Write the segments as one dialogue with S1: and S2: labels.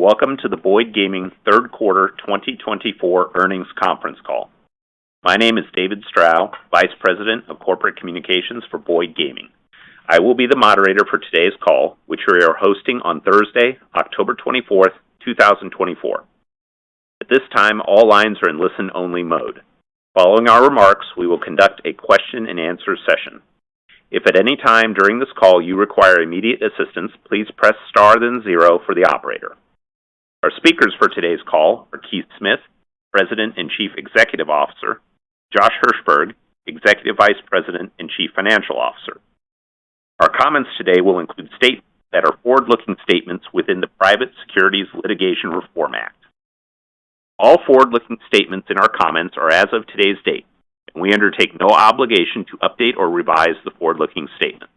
S1: Welcome to the Boyd Gaming Third Quarter 2024 Earnings Conference Call. My name is David Strow, Vice President of Corporate Communications for Boyd Gaming. I will be the moderator for today's call, which we are hosting on Thursday, October 24th, 2024. At this time, all lines are in listen-only mode. Following our remarks, we will conduct a question-and-answer session. If at any time during this call you require immediate assistance, please press star then zero for the operator. Our speakers for today's call are Keith Smith, President and Chief Executive Officer, Josh Hirschberg, Executive Vice President and Chief Financial Officer. Our comments today will include statements that are forward-looking statements within the Private Securities Litigation Reform Act. All forward-looking statements in our comments are as of today's date, and we undertake no obligation to update or revise the forward-looking statement.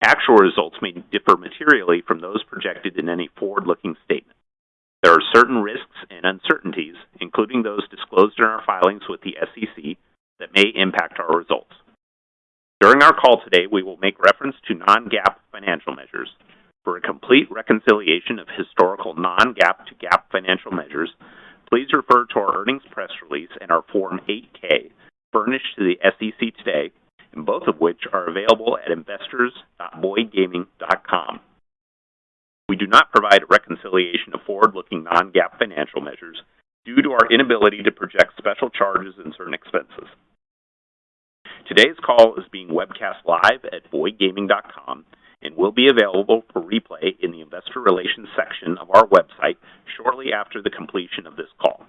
S1: Actual results may differ materially from those projected in any forward-looking statement. There are certain risks and uncertainties, including those disclosed in our filings with the SEC, that may impact our results. During our call today, we will make reference to non-GAAP financial measures. For a complete reconciliation of historical non-GAAP to GAAP financial measures, please refer to our earnings press release and our Form 8-K, furnished to the SEC today, and both of which are available at investors.boydgaming.com. We do not provide a reconciliation of forward-looking non-GAAP financial measures due to our inability to project special charges and certain expenses. Today's call is being webcast live at boydgaming.com and will be available for replay in the Investor Relations section of our website shortly after the completion of this call.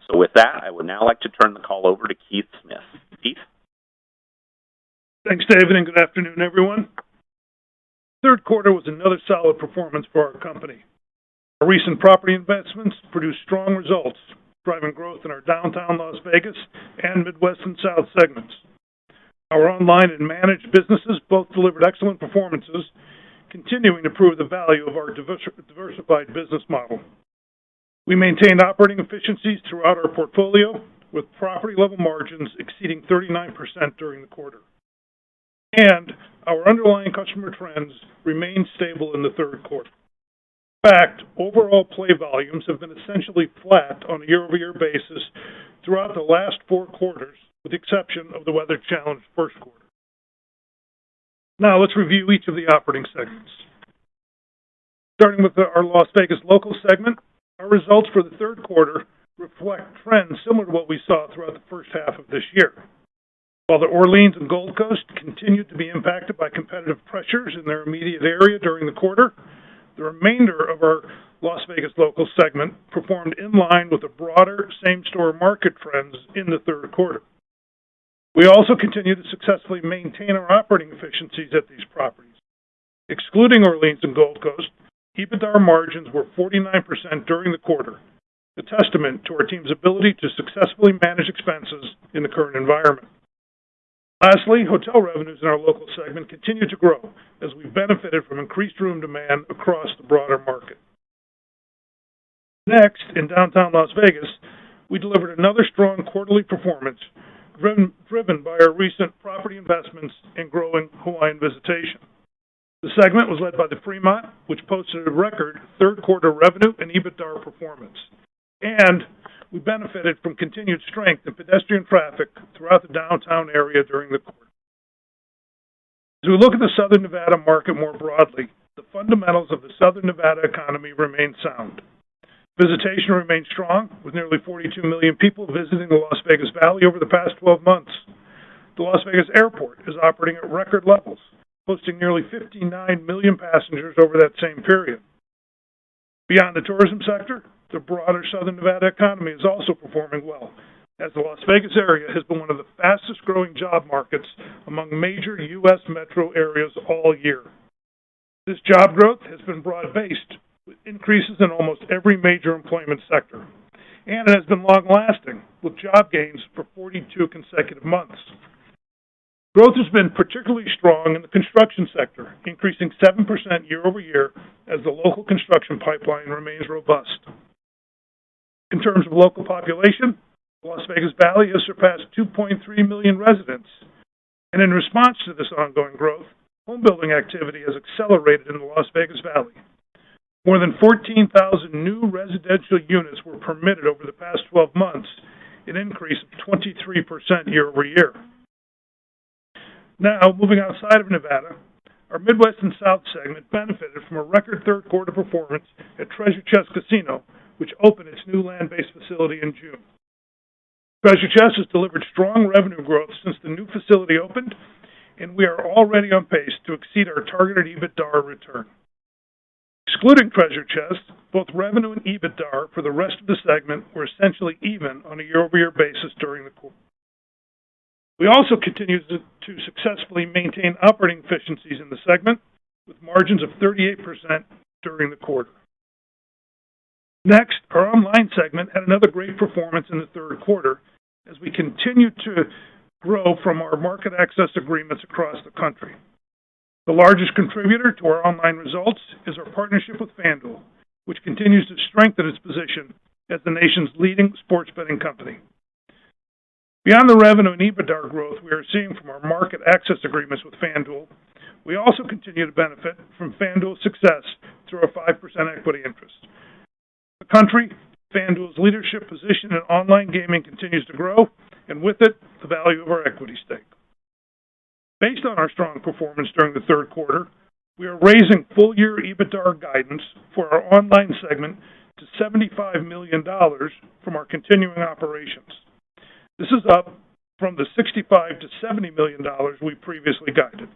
S1: So with that, I would now like to turn the call over to Keith Smith. Keith?
S2: Thanks, David, and good afternoon, everyone. Third quarter was another solid performance for our company. Our recent property investments produced strong results, driving growth in our downtown Las Vegas and Midwest and South segments. Our online and managed businesses both delivered excellent performances, continuing to prove the value of our diversified business model. We maintained operating efficiencies throughout our portfolio, with property-level margins exceeding 39% during the quarter. And our underlying customer trends remained stable in the third quarter. In fact, overall play volumes have been essentially flat on a year-over-year basis throughout the last 4 quarters, with the exception of the weather-challenged first quarter. Now, let's review each of the operating segments. Starting with our Las Vegas local segment, our results for the third quarter reflect trends similar to what we saw throughout the first half of this year. While the Orleans and Gold Coast continued to be impacted by competitive pressures in their immediate area during the quarter, the remainder of our Las Vegas local segment performed in line with the broader same-store market trends in the third quarter. We also continue to successfully maintain our operating efficiencies at these properties. Excluding Orleans and Gold Coast, EBITDA margins were 49% during the quarter, a testament to our team's ability to successfully manage expenses in the current environment. Lastly, hotel revenues in our local segment continue to grow as we benefited from increased room demand across the broader market. Next, in downtown Las Vegas, we delivered another strong quarterly performance driven by our recent property investments and growing Hawaiian visitation. The segment was led by the Fremont, which posted a record third-quarter revenue and EBITDA performance. And we benefited from continued strength in pedestrian traffic throughout the downtown area during the quarter. As we look at the Southern Nevada market more broadly, the fundamentals of the Southern Nevada economy remain sound. Visitation remains strong, with nearly 42 million people visiting the Las Vegas Valley over the past 12 months. The Las Vegas airport is operating at record levels, hosting nearly 59 million passengers over that same period. Beyond the tourism sector, the broader Southern Nevada economy is also performing well, as the Las Vegas area has been one of the fastest-growing job markets among major U.S. metro areas all year. This job growth has been broad-based, with increases in almost every major employment sector, and it has been long-lasting, with job gains for 42 consecutive months. Growth has been particularly strong in the construction sector, increasing 7% year-over-year as the local construction pipeline remains robust. In terms of local population, the Las Vegas Valley has surpassed 2.3 million residents, and in response to this ongoing growth, home building activity has accelerated in the Las Vegas Valley. More than 14,000 new residential units were permitted over the past 12 months, an increase of 23% year over year. Now, moving outside of Nevada, our Midwest and South segment benefited from a record third quarter performance at Treasure Chest Casino, which opened its new land-based facility in June. Treasure Chest has delivered strong revenue growth since the new facility opened, and we are already on pace to exceed our targeted EBITDA return. Excluding Treasure Chest, both revenue and EBITDA for the rest of the segment were essentially even on a year-over-year basis during the quarter. We also continue to successfully maintain operating efficiencies in the segment, with margins of 38% during the quarter. Next, our online segment had another great performance in the third quarter as we continue to grow from our market access agreements across the country. The largest contributor to our online results is our partnership with FanDuel, which continues to strengthen its position as the nation's leading sports betting company. Beyond the revenue and EBITDA growth we are seeing from our market access agreements with FanDuel, we also continue to benefit from FanDuel's success through our 5% equity interest. In the country, FanDuel's leadership position in online gaming continues to grow, and with it, the value of our equity stake. Based on our strong performance during the third quarter, we are raising full-year EBITDA guidance for our online segment to $75 million from our continuing operations. This is up from the $65 to $70 million we previously guided.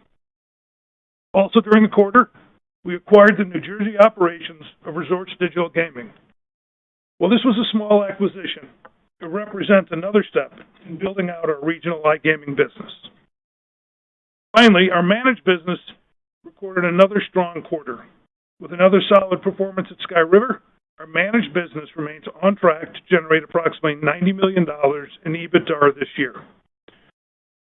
S2: Also during the quarter, we acquired the New Jersey operations of Resorts Digital Gaming. While this was a small acquisition, it represents another step in building out our regional iGaming business. Finally, our managed business recorded another strong quarter. With another solid performance at Sky River, our managed business remains on track to generate approximately $90 million in EBITDA this year.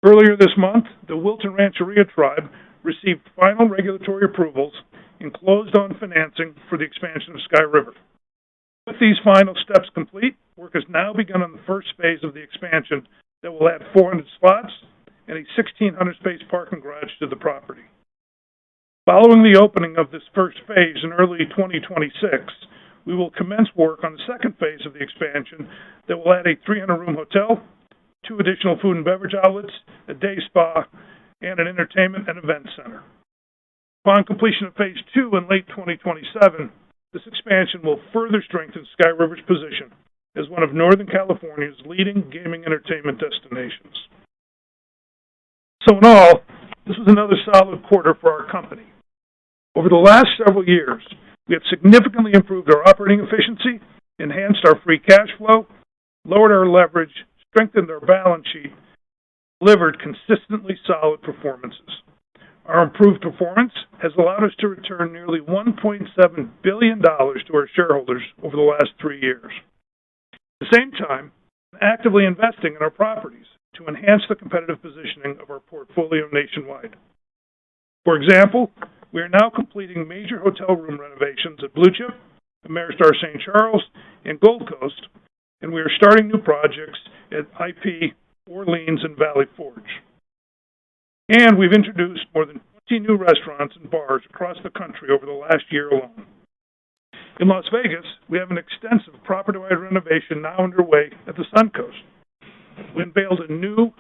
S2: Earlier this month, the Wilton Rancheria Tribe received final regulatory approvals and closed on financing for the expansion of Sky River. With these final steps complete, work has now begun on the first phase of the expansion that will add 400 slots and a 1,600-space parking garage to the property. Following the opening of this first phase in early 2026, we will commence work on the second phase of the expansion that will add a 300-room hotel, 2 additional food and beverage outlets, a day spa, and an entertainment and event center. Upon completion of phase 2 in late 2027, this expansion will further strengthen Sky River's position as one of Northern California's leading gaming entertainment destinations. So in all, this was another solid quarter for our company. Over the last several years, we have significantly improved our operating efficiency, enhanced our free cash flow, lowered our leverage, strengthened our balance sheet, delivered consistently solid performances. Our improved performance has allowed us to return nearly $1.7 billion to our shareholders over the last 3 years. At the same time, we're actively investing in our properties to enhance the competitive positioning of our portfolio nationwide. For example, we are now completing major hotel room renovations at Blue Chip, Ameristar St. Charles, and Gold Coast, and we are starting new projects at IP, Orleans, and Valley Forge. And we've introduced more than 20 new restaurants and bars across the country over the last year alone. In Las Vegas, we have an extensive property-wide renovation now underway at the Suncoast. We unveiled a new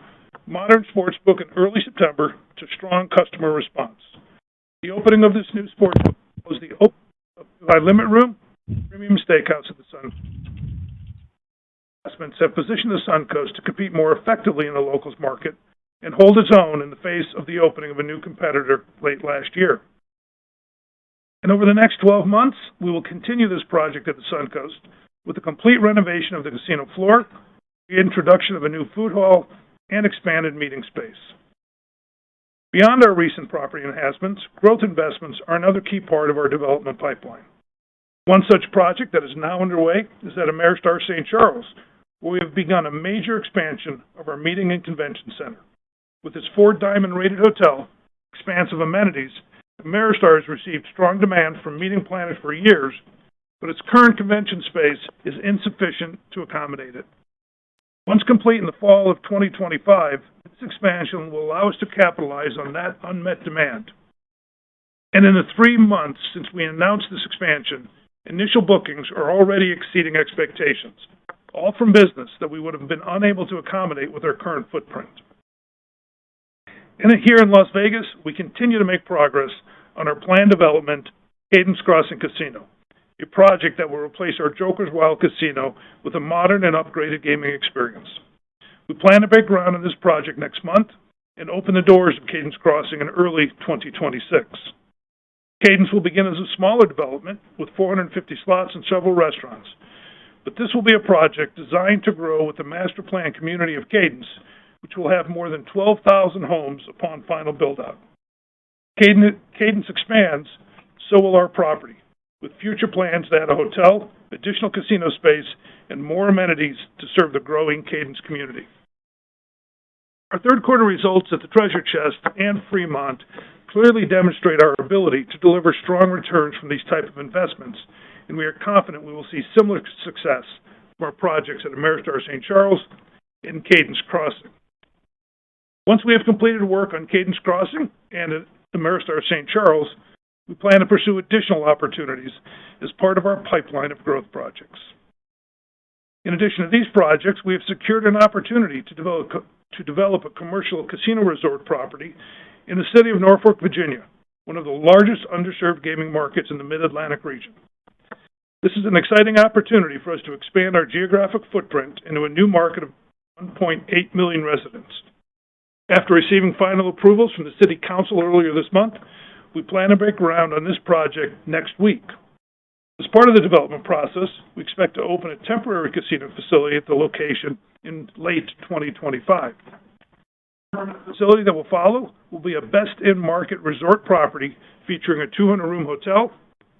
S2: modern sports book in early September to strong customer response. The opening of this new sports book was the opening of the limit room, premium steakhouse at the Suncoast. Investments have positioned the Suncoast to compete more effectively in the locals market and hold its own in the face of the opening of a new competitor late last year. And over the next 12 months, we will continue this project at the Suncoast with a complete renovation of the casino floor, the introduction of a new food hall, and expanded meeting space. Beyond our recent property enhancements, growth investments are another key part of our development pipeline. One such project that is now underway is at Ameristar St. Charles, where we have begun a major expansion of our meeting and convention center. With its 4-diamond-rated hotel, expansive amenities, Ameristar has received strong demand from meeting planners for years, but its current convention space is insufficient to accommodate it. Once complete in the fall of 2025, this expansion will allow us to capitalize on that unmet demand. And in the 3 months since we announced this expansion, initial bookings are already exceeding expectations, all from business that we would have been unable to accommodate with our current footprint. And here in Las Vegas, we continue to make progress on our planned development, Cadence Crossing Casino, a project that will replace our Joker's Wild Casino with a modern and upgraded gaming experience. We plan to break ground on this project next month and open the doors of Cadence Crossing in early 2026. Cadence will begin as a smaller development with 450 slots and several restaurants, but this will be a project designed to grow with the master plan community of Cadence, which will have more than 12,000 homes upon final build-out. Cadence expands, so will our property, with future plans to add a hotel, additional casino space, and more amenities to serve the growing Cadence community. Our third quarter results at the Treasure Chest and Fremont clearly demonstrate our ability to deliver strong returns from these type of investments, and we are confident we will see similar success from our projects at Ameristar St. Charles and Cadence Crossing. Once we have completed work on Cadence Crossing and at Ameristar St. Charles, we plan to pursue additional opportunities as part of our pipeline of growth projects. In addition to these projects, we have secured an opportunity to develop a commercial casino resort property in the city of Norfolk, Virginia, one of the largest underserved gaming markets in the Mid-Atlantic region. This is an exciting opportunity for us to expand our geographic footprint into a new market of 1.8 million residents. After receiving final approvals from the City Council earlier this month, we plan to break ground on this project next week. As part of the development process, we expect to open a temporary casino facility at the location in late 2025. The permanent facility that will follow will be a best-in-market resort property featuring a 200-room hotel,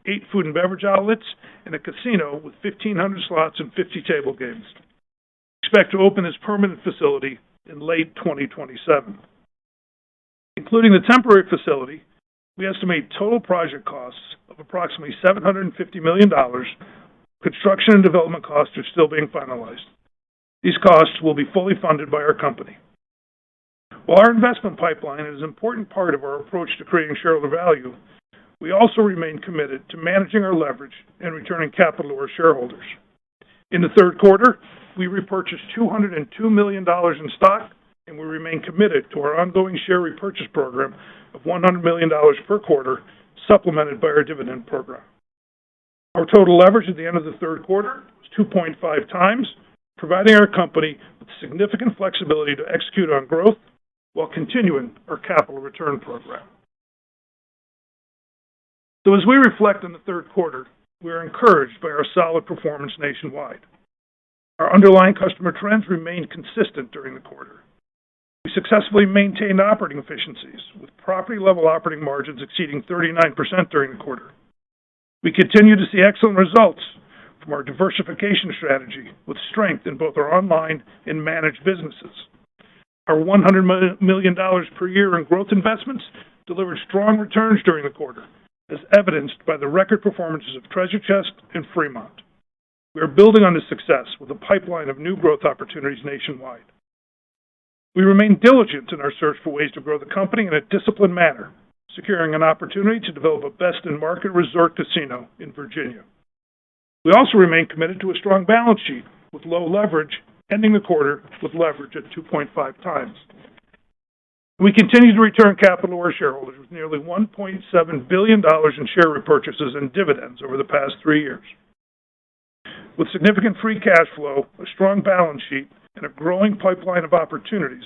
S2: 8 food and beverage outlets, and a casino with 1,500 slots and 50 table games. We expect to open this permanent facility in late 2027. Including the temporary facility, we estimate total project costs of approximately $750 million. Construction and development costs are still being finalized. These costs will be fully funded by our company. While our investment pipeline is an important part of our approach to creating shareholder value, we also remain committed to managing our leverage and returning capital to our shareholders. In the third quarter, we repurchased $202 million in stock, and we remain committed to our ongoing share repurchase program of $100 million per quarter, supplemented by our dividend program. Our total leverage at the end of the third quarter was 2.5 times, providing our company with significant flexibility to execute on growth while continuing our capital return program. So as we reflect on the third quarter, we are encouraged by our solid performance nationwide. Our underlying customer trends remained consistent during the quarter. We successfully maintained operating efficiencies, with property-level operating margins exceeding 39% during the quarter. We continue to see excellent results from our diversification strategy, with strength in both our online and managed businesses. Our $100 million per year in growth investments delivered strong returns during the quarter, as evidenced by the record performances of Treasure Chest and Fremont. We are building on this success with a pipeline of new growth opportunities nationwide. We remain diligent in our search for ways to grow the company in a disciplined manner, securing an opportunity to develop a best-in-market resort casino in Virginia. We also remain committed to a strong balance sheet with low leverage, ending the quarter with leverage at 2.5 times. We continue to return capital to our shareholders with nearly $1.7 billion in share repurchases and dividends over the past 3 years. With significant free cash flow, a strong balance sheet, and a growing pipeline of opportunities,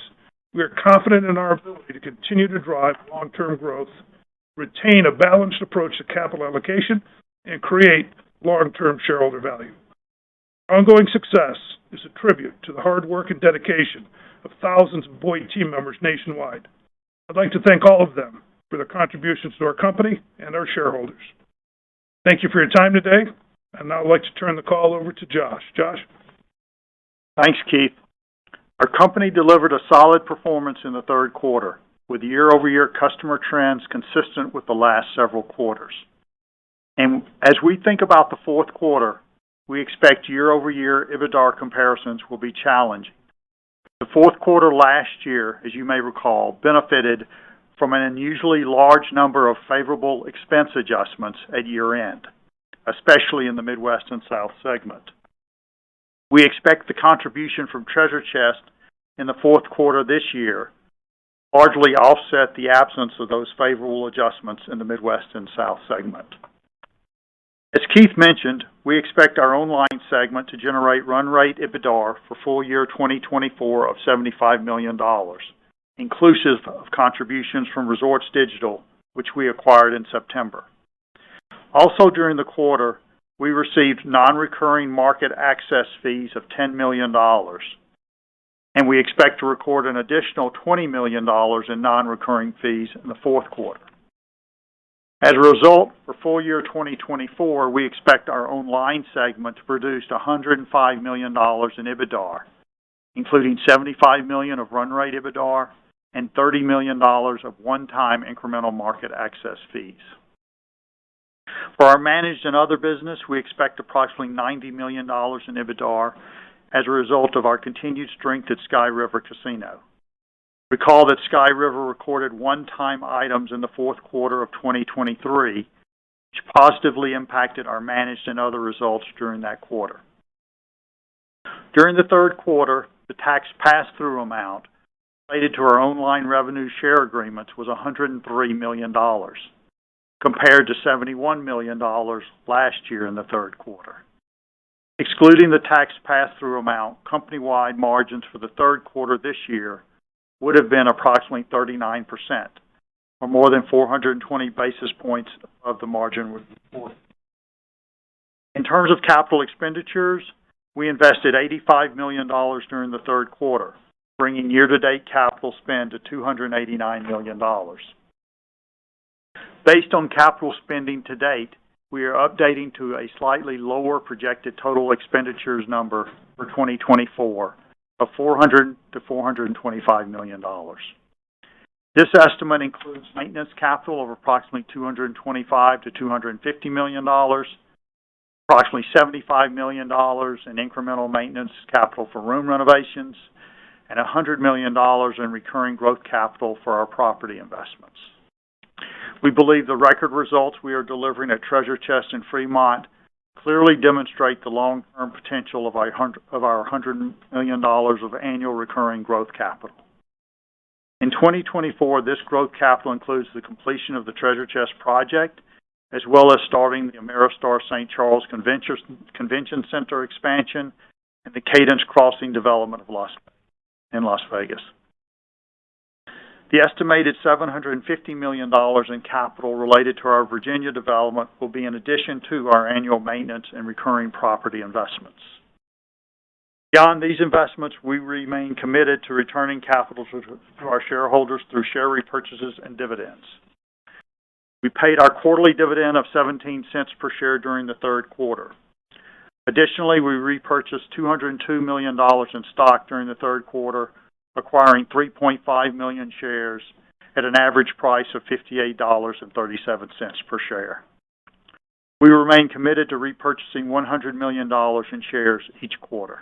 S2: we are confident in our ability to continue to drive long-term growth, retain a balanced approach to capital allocation, and create long-term shareholder value. Our ongoing success is a tribute to the hard work and dedication of thousands of Boyd team members nationwide. I'd like to thank all of them for their contributions to our company and our shareholders. Thank you for your time today, and now I'd like to turn the call over to Josh. Josh?
S3: Thanks, Keith. Our company delivered a solid performance in the third quarter, with year-over-year customer trends consistent with the last several quarters. And as we think about the fourth quarter, we expect year-over-year EBITDA comparisons will be challenging. The fourth quarter last year, as you may recall, benefited from an unusually large number of favorable expense adjustments at year-end, especially in the Midwest and South segment. We expect the contribution from Treasure Chest in the fourth quarter this year largely offset the absence of those favorable adjustments in the Midwest and South segment. As Keith mentioned, we expect our online segment to generate run rate EBITDA for full year 2024 of $75 million, inclusive of contributions from Resorts Digital, which we acquired in September. Also during the quarter, we received non-recurring market access fees of $10 million, and we expect to record an additional $20 million in non-recurring fees in the fourth quarter. As a result, for full year 2024, we expect our online segment to produce $105 million in EBITDA, including $75 million of run rate EBITDA and $30 million of one-time incremental market access fees. For our managed and other business, we expect approximately $90 million in EBITDA as a result of our continued strength at Sky River Casino. Recall that Sky River recorded one-time items in the fourth quarter of 2023, which positively impacted our managed and other results during that quarter. During the third quarter, the tax pass-through amount related to our online revenue share agreements was $103 million, compared to $71 million last year in the third quarter. Excluding the tax pass-through amount, company-wide margins for the third quarter this year would have been approximately 39%, or more than 420 basis points above the margin reported. In terms of capital expenditures, we invested $85 million during the third quarter, bringing year-to-date capital spend to $289 million. Based on capital spending to date, we are updating to a slightly lower projected total expenditures number for 2024 of $400 to $425 million. This estimate includes maintenance capital of approximately $225 to $250 million, approximately $75 million in incremental maintenance capital for room renovations, and $100 million in recurring growth capital for our property investments. We believe the record results we are delivering at Treasure Chest in Fremont clearly demonstrate the long-term potential of our $100 million of annual recurring growth capital. In 2024, this growth capital includes the completion of the Treasure Chest project, as well as starting the Ameristar St. Charles Convention Center expansion and the Cadence Crossing development in Las Vegas. The estimated $750 million in capital related to our Virginia development will be in addition to our annual maintenance and recurring property investments. Beyond these investments, we remain committed to returning capital to our shareholders through share repurchases and dividends. We paid our quarterly dividend of 17 cents per share during the third quarter. Additionally, we repurchased $202 million in stock during the third quarter, acquiring 3.5 million shares at an average price of $58.37 per share. We remain committed to repurchasing $100 million in shares each quarter.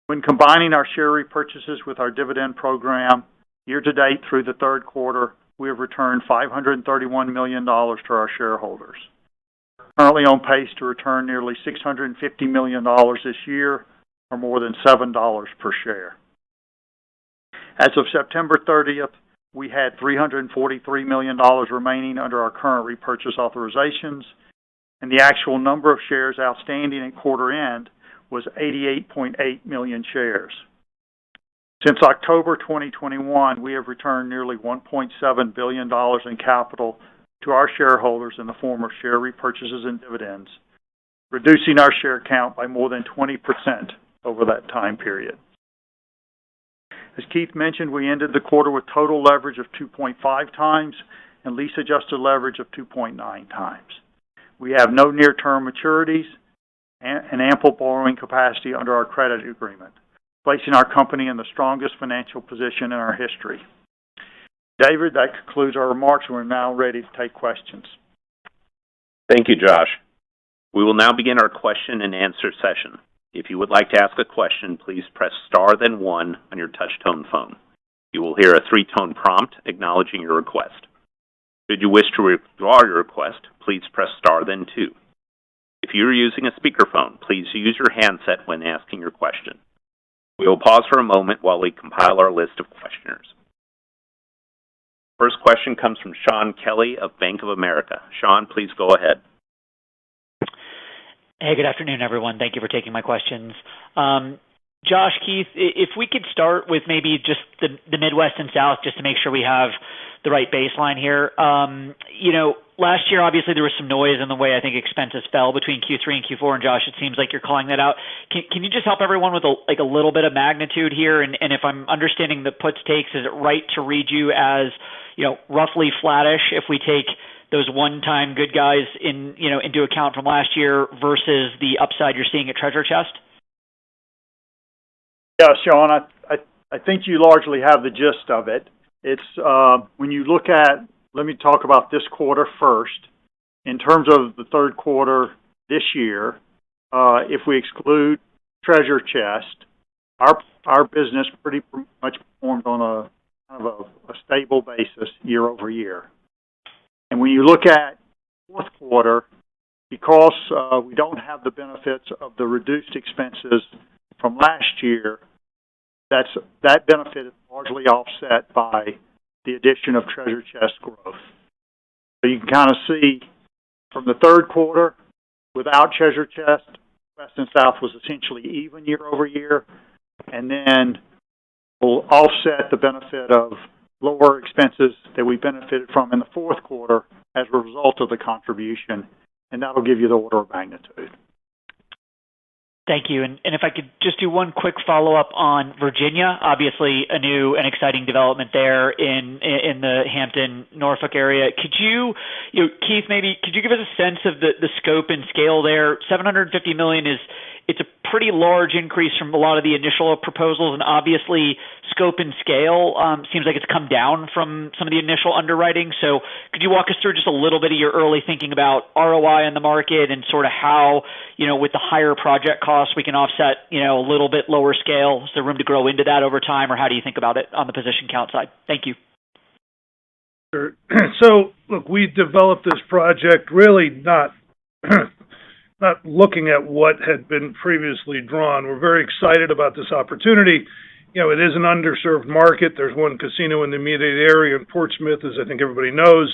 S3: When combining our share repurchases with our dividend program, year-to-date through the third quarter, we have returned $531 million to our shareholders. We're currently on pace to return nearly $650 million this year, or more than $7 per share. As of September 30th, we had $343 million remaining under our current repurchase authorizations, and the actual number of shares outstanding at quarter end was 88.8 million shares. Since October 2021, we have returned nearly $1.7 billion in capital to our shareholders in the form of share repurchases and dividends, reducing our share count by more than 20% over that time period. As Keith mentioned, we ended the quarter with total leverage of 2.5 times and lease-adjusted leverage of 2.9 times. We have no near-term maturities and ample borrowing capacity under our credit agreement, placing our company in the strongest financial position in our history. David, that concludes our remarks. We're now ready to take questions.
S1: Thank you, Josh. We will now begin our question and answer session. If you would like to ask a question, please press star then one on your touch-tone phone. You will hear a 3-tone prompt acknowledging your request. Should you wish to withdraw your request, please press star then 2. If you are using a speakerphone, please use your handset when asking your question. We will pause for a moment while we compile our list of questioners. First question comes from Shaun Kelley of Bank of America. Shaun, please go ahead.
S4: Hey, good afternoon, everyone. Thank you for taking my questions. Josh, Keith, if we could start with maybe just the Midwest and South, just to make sure we have the right baseline here. Last year, obviously, there was some noise in the way I think expenses fell between Q3 and Q4, and Josh, it seems like you're calling that out. Can you just help everyone with a little bit of magnitude here? And if I'm understanding the puts takes, is it right to read you as roughly flattish if we take those one-time good guys into account from last year versus the upside you're seeing at Treasure Chest?
S3: Yeah, Shaun, I think you largely have the gist of it. It's when you look at, let me talk about this quarter first. In terms of the third quarter this year, if we exclude Treasure Chest, our business pretty much performed on a kind of a stable basis year over year. And when you look at fourth quarter, because we don't have the benefits of the reduced expenses from last year, that benefit is largely offset by the addition of Treasure Chest growth. So you can kind of see from the third quarter, without Treasure Chest, West and South was essentially even year over year, and then we'll offset the benefit of lower expenses that we benefited from in the fourth quarter as a result of the contribution, and that'll give you the order of magnitude.
S4: Thank you. And if I could just do one quick follow-up on Virginia, obviously a new and exciting development there in the Hampton, Norfolk area. Could you, Keith, maybe could you give us a sense of the scope and scale there? $750 million it's a pretty large increase from a lot of the initial proposals, and obviously scope and scale seems like it's come down from some of the initial underwriting. So could you walk us through just a little bit of your early thinking about ROI in the market and sort of how, with the higher project costs, we can offset, a little bit lower scale? Is there room to grow into that over time, or how do you think about it on the position count side? Thank you.
S2: Sure. So, look, we developed this project really not looking at what had been previously drawn. We're very excited about this opportunity. It is an underserved market. There's one casino in the immediate area in Portsmouth, as I think everybody knows.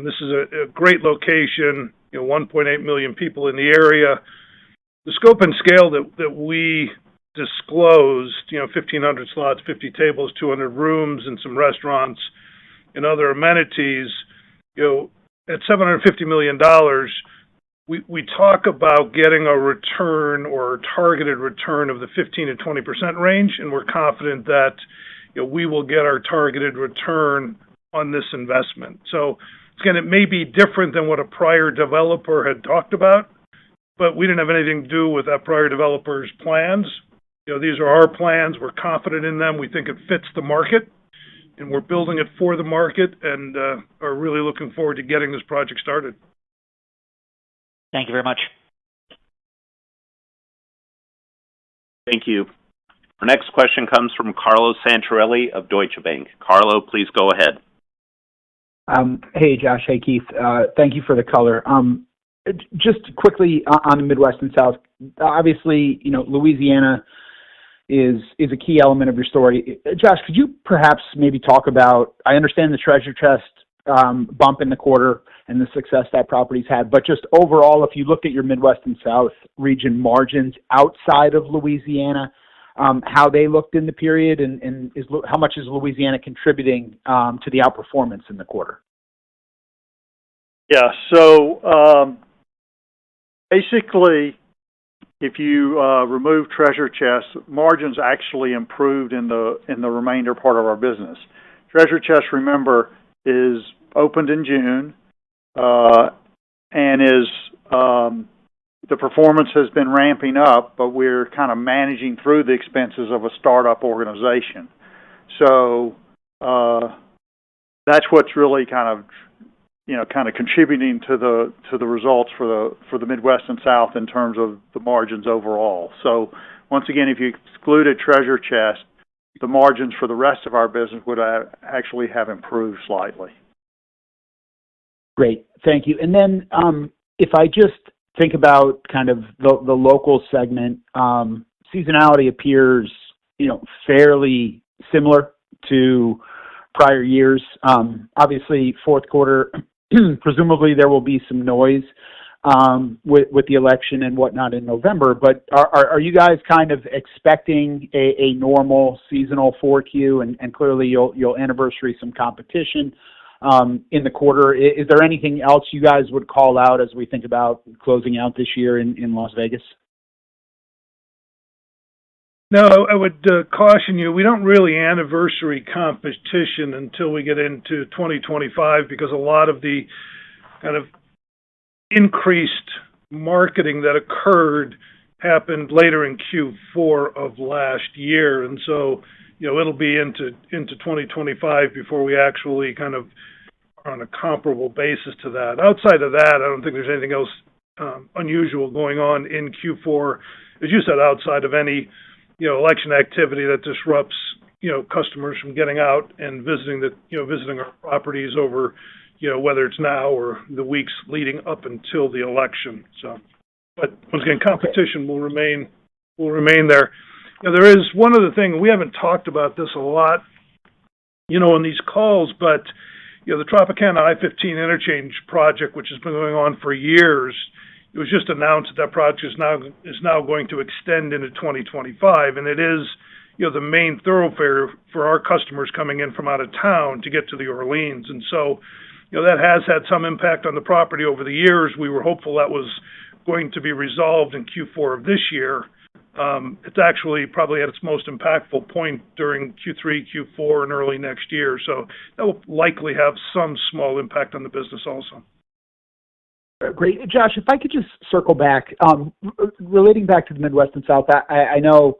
S2: This is a great location, 1.8 million people in the area. The scope and scale that we disclosed, 1,500 slots, 50 tables, 200 rooms, and some restaurants and other amenities, at $750 million, we talk about getting a return or a targeted return of the 15 to 20% range, and we're confident that we will get our targeted return on this investment. So, again, it may be different than what a prior developer had talked about, but we didn't have anything to do with that prior developer's plans. These are our plans. We're confident in them. We think it fits the market, and we're building it for the market and are really looking forward to getting this project started.
S4: Thank you very much.
S1: Thank you. Our next question comes from Carlo Santarelli of Deutsche Bank. Carlo, please go ahead.
S5: Hey, Josh. Hey, Keith. Thank you for the color. Just quickly on the Midwest and South, obviously, Louisiana is a key element of your story. Josh, could you perhaps maybe talk about, I understand the Treasure Chest bump in the quarter and the success that property's had, but just overall, if you look at your Midwest and South region margins outside of Louisiana, how they looked in the period, and how much is Louisiana contributing to the outperformance in the quarter?
S3: Yeah, so basically, if you remove Treasure Chest, margins actually improved in the remainder part of our business. Treasure Chest, remember, is opened in June, and is the performance has been ramping up, but we're kind of managing through the expenses of a startup organization. So that's what's really kind of contributing to the results for the Midwest and South in terms of the margins overall. So once again, if you excluded Treasure Chest, the margins for the rest of our business would actually have improved slightly.
S5: Great. Thank you. And then if I just think about kind of the local segment, seasonality appears, fairly similar to prior years. Obviously, fourth quarter, presumably there will be some noise with the election and whatnot in November. But are you guys kind of expecting a normal seasonal 4Q? And clearly you'll anniversary some competition in the quarter. Is there anything else you guys would call out as we think about closing out this year in Las Vegas?
S2: No, I would caution you, we don't really anniversary competition until we get into 2025 because a lot of the kind of increased marketing that occurred happened later in Q4 of last year. And so, it'll be into 2025 before we actually kind of are on a comparable basis to that. Outside of that, I don't think there's anything else unusual going on in Q4. As you said, outside of any election activity that disrupts, customers from getting out and visiting our properties over, whether it's now or the weeks leading up until the election. So, but once again, competition will remain there. There is one other thing, we haven't talked about this a lot, in these calls, but, the Tropicana I-15 interchange project, which has been going on for years, it was just announced that project is now going to extend into 2025, and it is, the main thoroughfare for our customers coming in from out of town to get to the Orleans. And so, that has had some impact on the property over the years. We were hopeful that was going to be resolved in Q4 of this year. It's actually probably at its most impactful point during Q3, Q4, and early next year. So that will likely have some small impact on the business also.
S5: Great. Josh, if I could just circle back, relating back to the Midwest and South, I know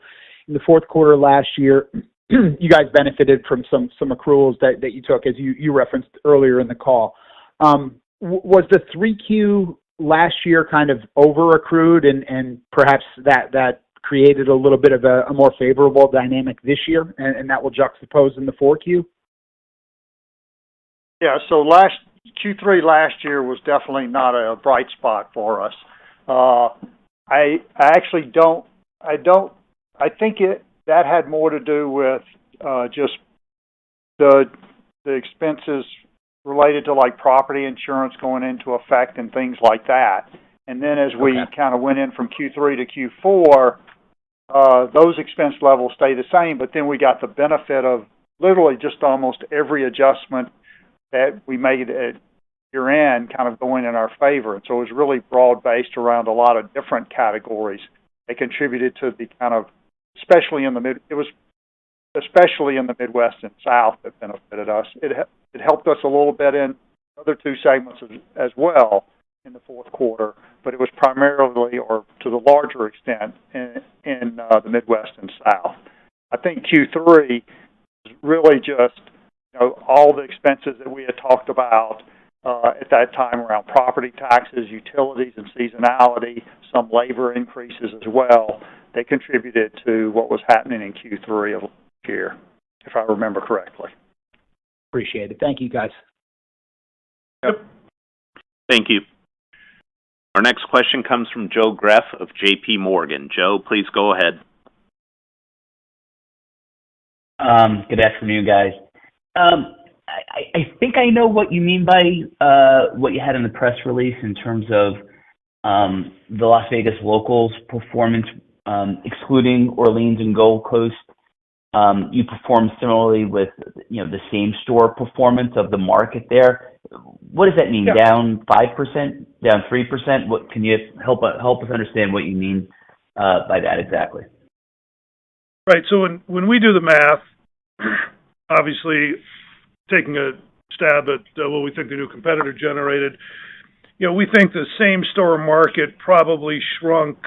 S5: in the fourth quarter last year, you guys benefited from some accruals that you took, as you referenced earlier in the call. Was the 3Q last year kind of over accrued and perhaps that created a little bit of a more favorable dynamic this year and that will juxtapose in the 4Q?
S3: Yeah, so Q3 last year was definitely not a bright spot for us. I think that had more to do with just the expenses related to like property insurance going into effect and things like that. And then as we kind of went in from Q3 to Q4, those expense levels stay the same, but then we got the benefit of literally just almost every adjustment that we made at year-end kind of going in our favor. And so it was really broad-based around a lot of different categories. They contributed to the kind of, especially in the Midwest and South that benefited us. It helped us a little bit in other two segments as well in the fourth quarter, but it was primarily, or to the larger extent, in the Midwest and South. I think Q3 is really just all the expenses that we had talked about at that time around property taxes, utilities, and seasonality, some labor increases as well. They contributed to what was happening in Q3 of last year, if I remember correctly.
S5: Appreciate it. Thank you, guys.
S3: Yep.
S1: Thank you. Our next question comes from Joe Greff of J.P. Morgan. Joe, please go ahead.
S6: Good afternoon, guys. I think I know what you mean by what you had in the press release in terms of the Las Vegas locals performance, excluding Orleans and Gold Coast. You performed similarly with the same store performance of the market there. What does that mean?
S2: Yeah.
S6: Down 5%? Down 3%? What can you help us understand what you mean by that exactly?
S2: Right. So when we do the math, obviously taking a stab at what we think the new competitor generated, we think the same store market probably shrunk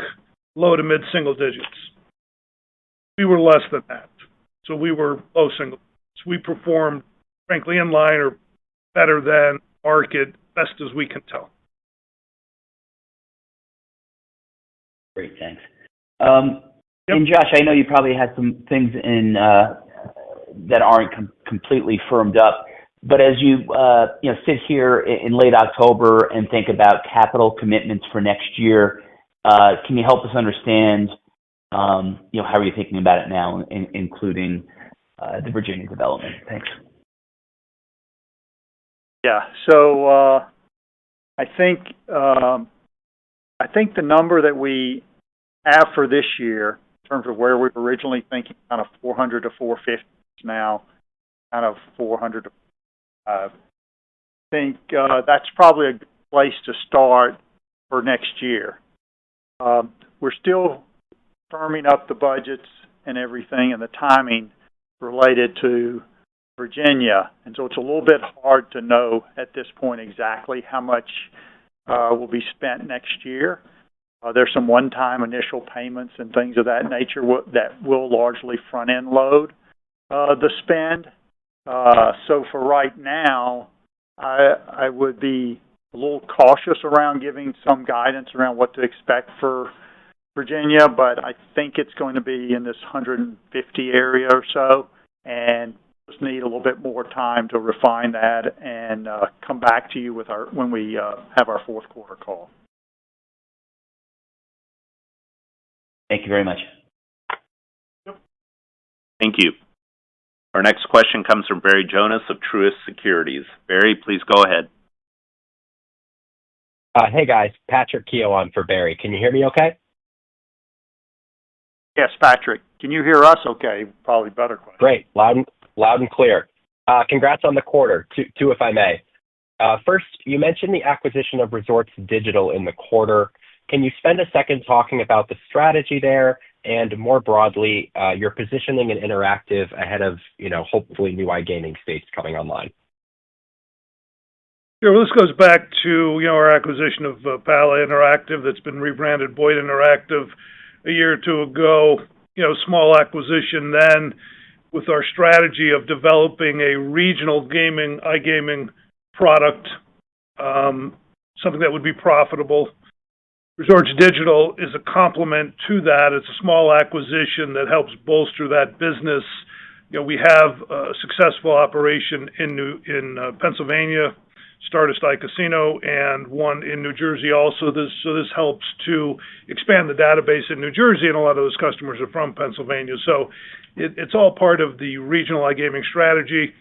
S2: low to mid single digits. We were less than that. So we were low single digits. We performed, frankly, in line or better than market, best as we can tell.
S6: Great, thanks. And Josh, I know you probably had some things in that aren't completely firmed up. But as you sit here in late October and think about capital commitments for next year, can you help us understand, how are you thinking about it now, including the Virginia development? Thanks.
S3: Yeah. So I think the number that we have for this year, in terms of where we were originally thinking, kind of 400 to 450, is now kind of 400 to. I think that's probably a good place to start for next year. We're still firming up the budgets and everything and the timing related to Virginia, and so it's a little bit hard to know at this point exactly how much will be spent next year. There's some one-time initial payments and things of that nature that will largely front-end load the spend. So for right now, I would be a little cautious around giving some guidance around what to expect for Virginia, but I think it's going to be in this 150 area or so, and just need a little bit more time to refine that and come back to you with when we have our fourth quarter call.
S6: Thank you very much.
S1: Thank you. Our next question comes from Barry Jonas of Truist Securities. Barry, please go ahead.
S7: Hey guys, Patrick Keough on for Barry. Can you hear me okay?
S3: Yes, Patrick. Can you hear us okay? Probably better question.
S7: Great. Loud and clear. Congrats on the quarter. Two, if I may. First, you mentioned the acquisition of Resorts Digital in the quarter. Can you spend a second talking about the strategy there and more broadly, your positioning in interactive ahead of, hopefully new iGaming states coming online?
S2: Sure. Well, this goes back to, our acquisition of Pala Interactive that's been rebranded Boyd Interactive a year or two ago. Small acquisition then with our strategy of developing a regional iGaming product, something that would be profitable. Resorts Digital is a complement to that. It's a small acquisition that helps bolster that business. We have a successful operation in Pennsylvania, Stardust iCasino, and one in New Jersey also. This helps to expand the database in New Jersey, and a lot of those customers are from Pennsylvania. So it's all part of the regional iGaming strategy,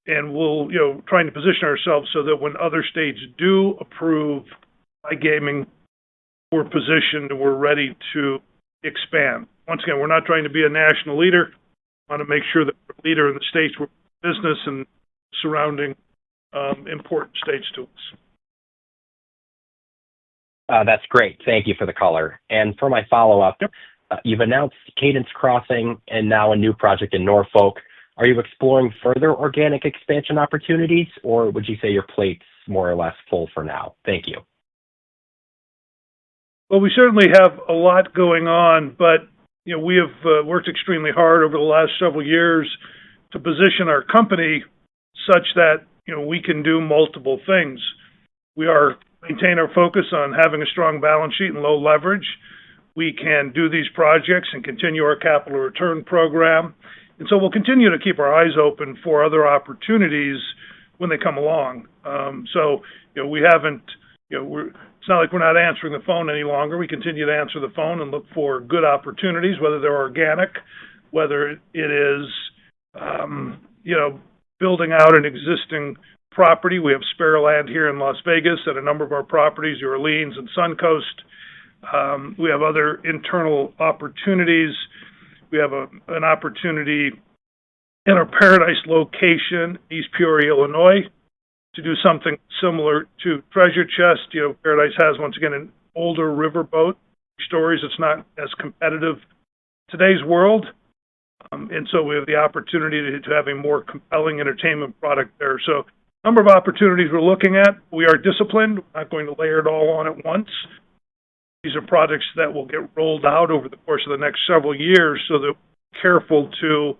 S2: and we'll, trying to position ourselves so that when other states do approve iGaming, we're positioned and we're ready to expand. Once again, we're not trying to be a national leader. We want to make sure that we're a leader in the states we're in business and surrounding important states to us.
S7: That's great. Thank you for the color. And for my follow-up, you've announced Cadence Crossing and now a new project in Norfolk. Are you exploring further organic expansion opportunities, or would you say your plate's more or less full for now? Thank you.
S2: Well, we certainly have a lot going on, but we have worked extremely hard over the last several years to position our company such that we can do multiple things. We maintain our focus on having a strong balance sheet and low leverage. We can do these projects and continue our capital return program, and so we'll continue to keep our eyes open for other opportunities when they come along. We haven't. It's not like we're not answering the phone any longer. We continue to answer the phone and look for good opportunities, whether they're organic, whether it is, building out an existing property. We have spare land here in Las Vegas at a number of our properties, New Orleans and Suncoast. We have other internal opportunities. We have an opportunity in our Paradise location, East Peoria, Illinois, to do something similar to Treasure Chest. Paradise has, once again, an older riverboat, stories. It's not as competitive in today's world. And so we have the opportunity to have a more compelling entertainment product there. So a number of opportunities we're looking at. We are disciplined. We're not going to layer it all on at once. These are projects that will get rolled out over the course of the next several years, so that we're careful to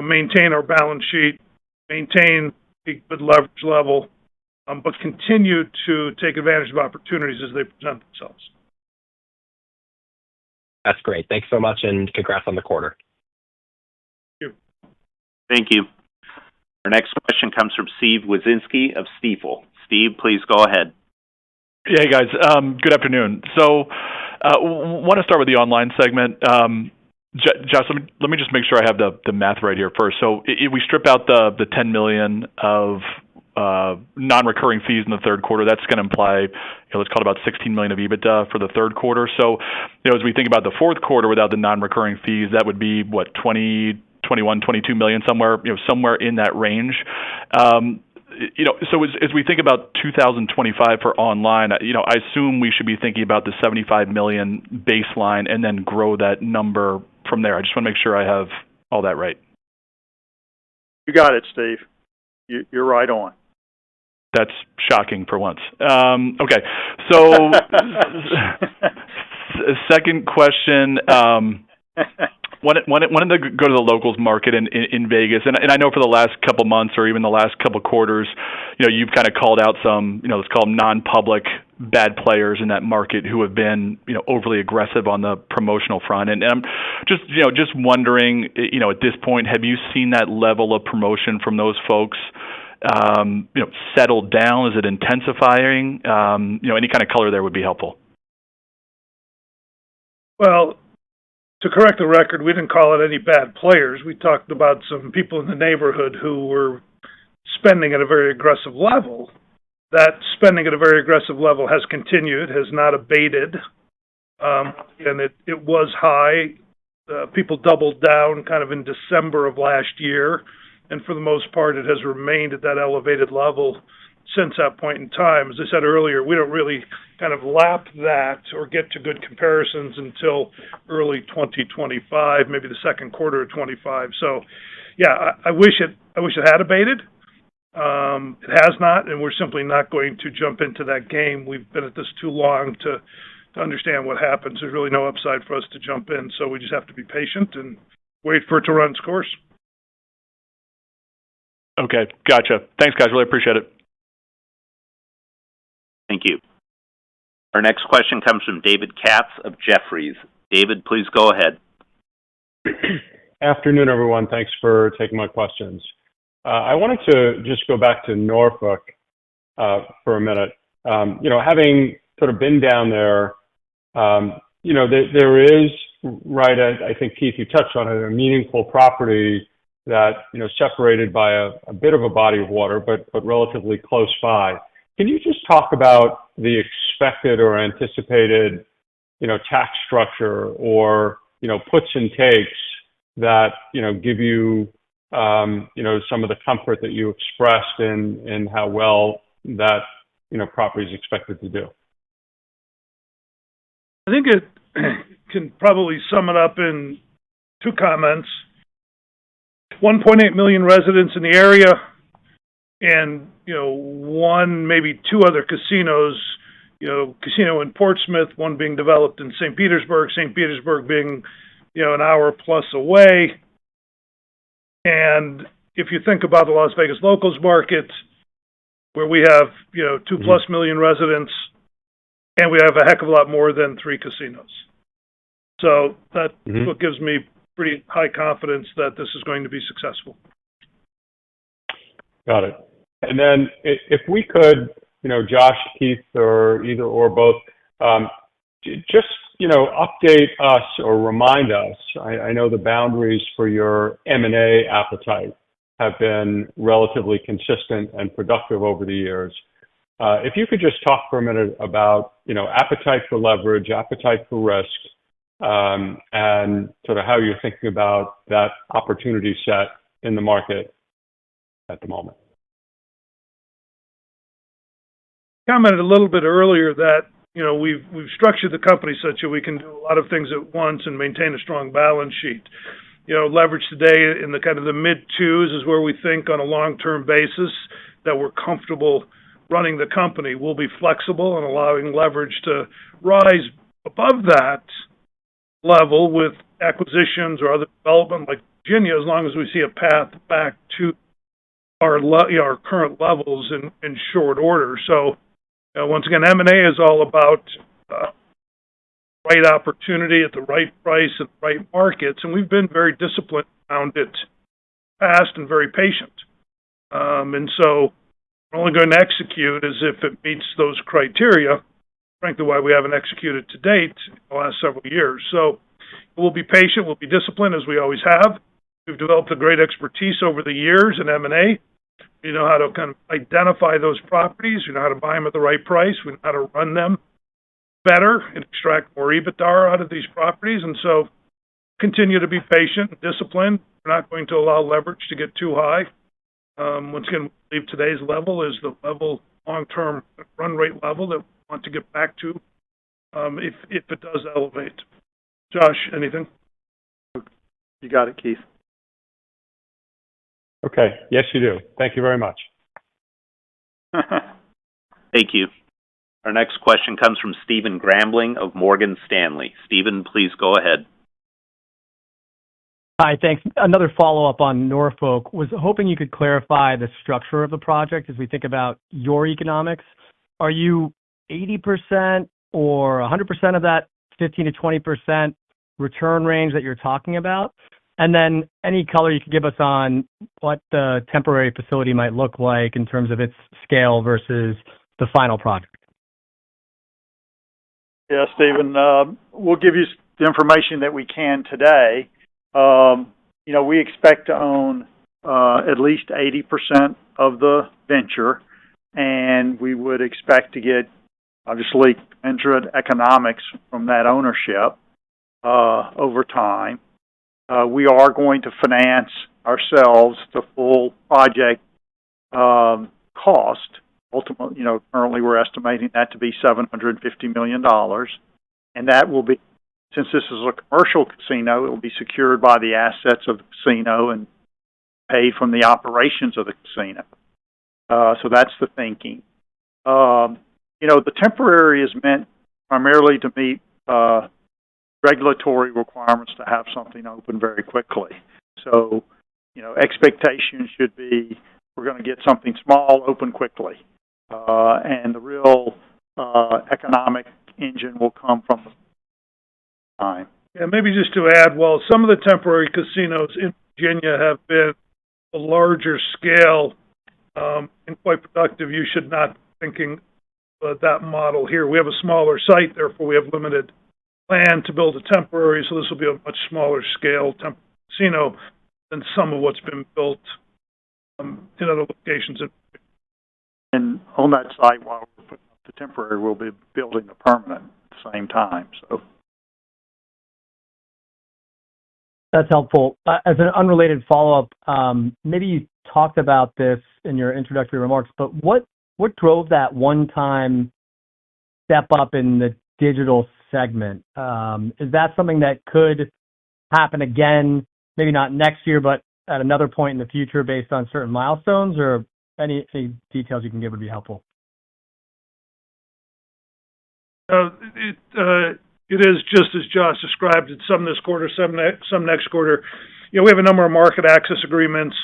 S2: maintain our balance sheet, maintain a good leverage level, but continue to take advantage of opportunities as they present themselves.
S7: That's great. Thanks so much, and congrats on the quarter.
S2: Thank you.
S1: Thank you. Our next question comes from Steve Wazinski of Stifel. Steve, please go ahead.
S8: Hey, guys. Good afternoon. So, want to start with the online segment. Josh, let me just make sure I have the math right here first. So, if we strip out the $10 million of non-recurring fees in the third quarter, that's going to imply, let's call it about $16 million of EBITDA for the third quarter. So, as we think about the fourth quarter without the non-recurring fees, that would be what, 21, 22 million, somewhere in that range. So as we think about 2025 for online, I assume we should be thinking about the 75 million baseline and then grow that number from there. I just want to make sure I have all that right.
S3: You got it, Steve. You're right on.
S8: That's shocking for once. Okay. So second question, wanted to go to the locals market in Vegas, and I know for the last couple months or even the last couple quarters, you've kind of called out some, let's call them non-public bad players in that market who have been, overly aggressive on the promotional front. And I'm just wondering, at this point, have you seen that level of promotion from those folks, settle down? Is it intensifying? Any kind of color there would be helpful.
S2: Well, to correct the record, we didn't call it any bad players. We talked about some people in the neighborhood who were spending at a very aggressive level. That spending at a very aggressive level has continued, has not abated, and it was high. People doubled down kind of in December of last year, and for the most part, it has remained at that elevated level since that point in time. As I said earlier, we don't really kind of lap that or get to good comparisons until early 2025, maybe the second quarter of 25. So, yeah, I wish it had abated. It has not, and we're simply not going to jump into that game. We've been at this too long to understand what happens. There's really no upside for us to jump in, so we just have to be patient and wait for it to run its course.
S8: Okay, gotcha. Thanks, guys. Really appreciate it.
S1: Thank you. Our next question comes from David Katz of Jefferies. David, please go ahead.
S9: Afternoon, everyone. Thanks for taking my questions. I wanted to just go back to Norfolk for a minute. Having sort of been down there, there is, right, I think, Keith, you touched on it, a meaningful property that, separated by a bit of a body of water, but relatively close by. Can you just talk about the expected or anticipated, tax structure or, puts and takes that, give you, some of the comfort that you expressed in how well that, property is expected to do?
S2: I think it can probably sum it up in two comments. 1.8 million residents in the area, and, one, maybe two other casinos, casino in Portsmouth, one being developed in St. Petersburg being, an hour plus away. And if you think about the Las Vegas locals market, where we have, 2+ million residents, and we have a heck of a lot more than three casinos. So that's what gives me pretty high confidence that this is going to be successful.
S9: Got it. And then if we could, Josh, Keith, or either or both, just, update us or remind us. I know the boundaries for your M&A appetite have been relatively consistent and productive over the years. If you could just talk for a minute about, appetite for leverage, appetite for risk, and sort of how you're thinking about that opportunity set in the market at the moment.
S2: Commented a little bit earlier that, we've structured the company such that we can do a lot of things at once and maintain a strong balance sheet. Leverage today in the kind of the mid-twos is where we think on a long-term basis that we're comfortable running the company. We'll be flexible and allowing leverage to rise above that level with acquisitions or other development like Virginia, as long as we see a path back to our current levels in short order. So, once again, M&A is all about right opportunity at the right price and right markets, and we've been very disciplined around it. past and very patient. And so we're only going to execute as if it meets those criteria, frankly, why we haven't executed to date in the last several years. So we'll be patient, we'll be disciplined as we always have. We've developed a great expertise over the years in M&A. We know how to kind of identify those properties. We know how to buy them at the right price. We know how to run them better and extract more EBITDA out of these properties. And so continue to be patient and disciplined. We're not going to allow leverage to get too high. Once again, we believe today's level is the level, long-term run rate level that we want to get back to if it does elevate. Josh, anything?
S3: You got it, Keith.
S9: Okay. Yes, you do. Thank you very much.
S1: Thank you. Our next question comes from Stephen Grambling of Morgan Stanley. Stephen, please go ahead.
S10: Hi, thanks. Another follow-up on Norfolk. Was hoping you could clarify the structure of the project as we think about your economics. Are you 80% or 100% of that 15 to 20% return range that you're talking about? And then any color you could give us on what the temporary facility might look like in terms of its scale versus the final project.
S3: Yeah, Stephen, we'll give you the information that we can today. We expect to own at least 80% of the venture, and we would expect to get, obviously, commensurate economics from that ownership over time. We are going to finance ourselves the full project cost. Ultimately, currently we're estimating that to be $750 million, and that will be, since this is a commercial casino, it will be secured by the assets of the casino and paid from the operations of the casino. So that's the thinking. The temporary is meant primarily to meet regulatory requirements to have something open very quickly. So, expectations should be we're going to get something small open quickly. And the real economic engine will come from the time.
S2: Yeah, maybe just to add, while some of the temporary casinos in Virginia have been a larger scale and quite productive, you should not be thinking that model here. We have a smaller site, therefore we have limited plan to build a temporary, so this will be a much smaller scale casino than some of what's been built in other locations.
S3: And on that site, while we're putting up the temporary, we'll be building the permanent at the same time. So
S10: That's helpful. As an unrelated follow-up, maybe you talked about this in your introductory remarks, but what drove that one-time step up in the digital segment? Is that something that could happen again, maybe not next year, but at another point in the future based on certain milestones, or any details you can give would be helpful?
S2: It is just as Josh described it, some this quarter, some next quarter. We have a number of market access agreements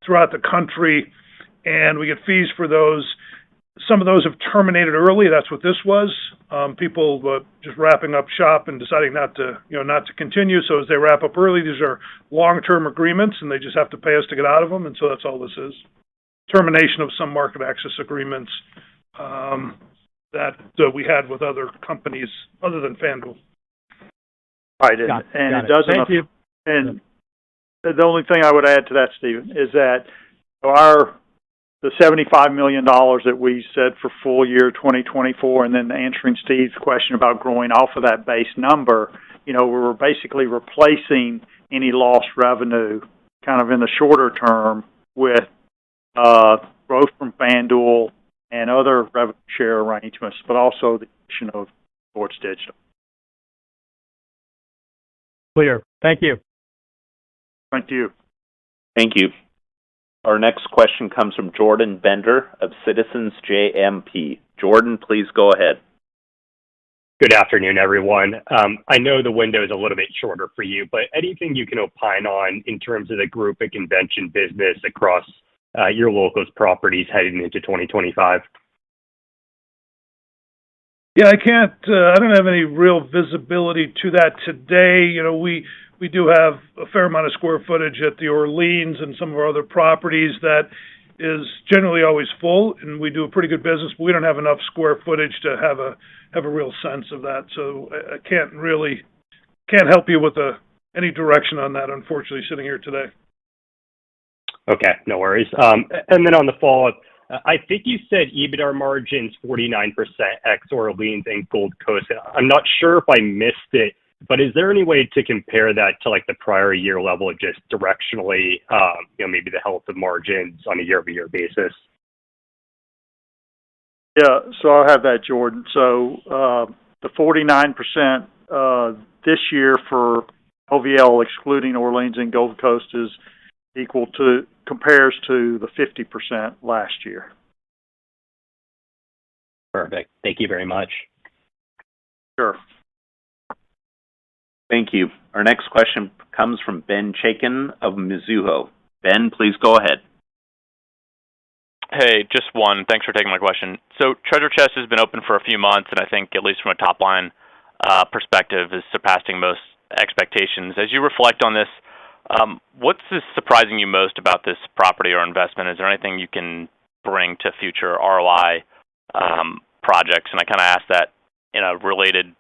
S2: throughout the country, and we get fees for those. Some of those have terminated early. That's what this was. People just wrapping up shop and deciding not to continue. So as they wrap up early, these are long-term agreements, and they just have to pay us to get out of them. And so that's all this is. Termination of some market access agreements that we had with other companies other than FanDuel.
S3: Right, and it doesn't.
S10: Thank you.
S3: And the only thing I would add to that, Stephen, is that the $75 million that we said for full year 2024, and then answering Steve's question about growing off of that base number, we're basically replacing any lost revenue kind of in the shorter term with growth from FanDuel and other revenue share arrangements, but also the addition of Sports Digital.
S10: Clear. Thank you.
S3: Thank you.
S1: Thank you. Our next question comes from Jordan Bender of Citizens JMP. Jordan, please go ahead.
S7: Good afternoon, everyone. I know the window is a little bit shorter for you, but anything you can opine on in terms of the group and convention business across your locals properties heading into 2025? Yeah,
S2: I don't have any real visibility to that today. we do have a fair amount of square footage at the Orleans and some of our other properties that is generally always full, and we do a pretty good business, but we don't have enough square footage to have a real sense of that. So I can't help you with any direction on that, unfortunately, sitting here today.
S7: Okay, no worries. And then on the follow-up, I think you said EBITDA margins 49% ex Orleans and Gold Coast. I'm not sure if I missed it, but is there any way to compare that to like the prior year level, just directionally, maybe the health of margins on a year-over-year basis?
S3: Yeah, so I'll have that, Jordan. So the 49% this year for OVL, excluding Orleans and Gold Coast, is compares to the 50% last year.
S7: Perfect. Thank you very much.
S3: Sure.
S1: Thank you. Our next question comes from Ben Chaikin of Mizuho. Ben, please go ahead.
S11: Hey, just one. Thanks for taking my question. So Treasure Chest has been open for a few months, and I think, at least from a top-line perspective, is surpassing most expectations. As you reflect on this, what's surprising you most about this property or investment? Is there anything you can bring to future ROI projects? And I kind of asked that in a related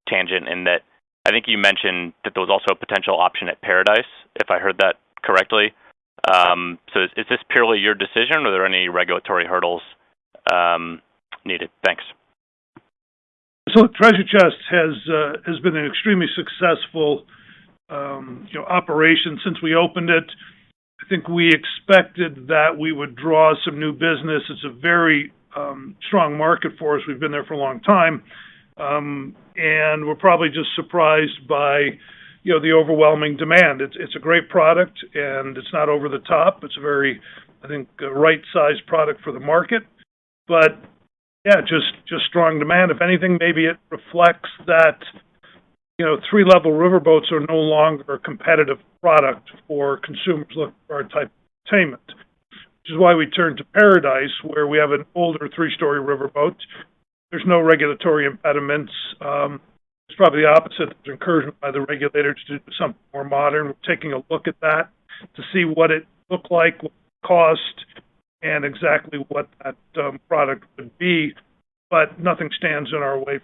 S11: tangent in that I think you mentioned that there was also a potential option at Paradise, if I heard that correctly. So is this purely your decision, or are there any regulatory hurdles needed? Thanks.
S2: So Treasure Chest has been an extremely successful operation since we opened it. I think we expected that we would draw some new business. It's a very strong market for us. We've been there for a long time. And we're probably just surprised by, the overwhelming demand. It's a great product, and it's not over the top. It's a very, I think, right-sized product for the market. But, yeah, just strong demand. If anything, maybe it reflects that, three-level riverboats are no longer a competitive product for consumers looking for our type of entertainment, which is why we turned to Paradise, where we have an older three-story riverboat. There's no regulatory impediments. It's probably the opposite. There's encouragement by the regulators to do something more modern. We're taking a look at that to see what it looked like, what it cost, and exactly what that product would be. But nothing stands in our way.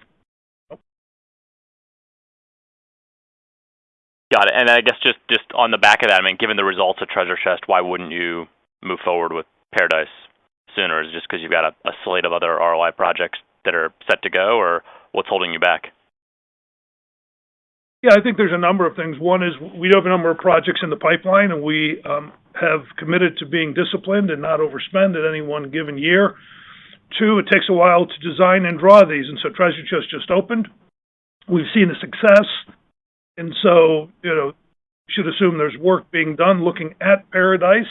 S11: Got it. And I guess just on the back of that, I mean, given the results of Treasure Chest, why wouldn't you move forward with Paradise sooner? Is it just because you've got a slate of other ROI projects that are set to go, or what's holding you back?
S2: Yeah, I think there's a number of things. One is we have a number of projects in the pipeline, and we have committed to being disciplined and not overspend at any one given year. Two, it takes a while to design and draw these, and so Treasure Chest just opened. We've seen the success, and so, you should assume there's work being done looking at Paradise,